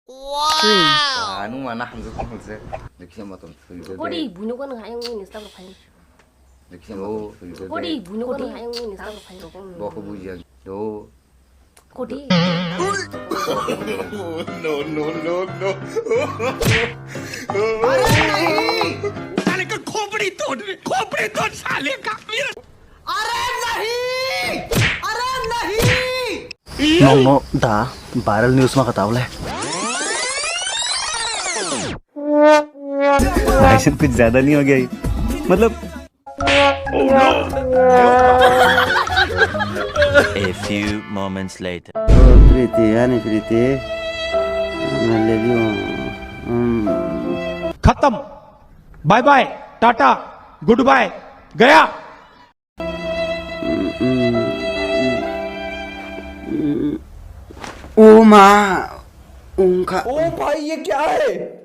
Anu mana hamzah hamzah. Diksi matom. Kodi bunuh kan nggak yang ini setahu paling. Diksi matom. Kodi bunuh kan nggak yang ini setahu paling. Bawa kebujian. Do. Kodi. No no no no. साले का खोपड़ी तोड़ साले का Nongo dah viral news mah ketahulah. भाई साहब कुछ ज्यादा नहीं हो गया ये? मतलब A few moments later. प्रीति यानी प्रीति मैं ले लियो खत्म bye bye tata goodbye गया ओ माँ उनका ओ भाई ये क्या है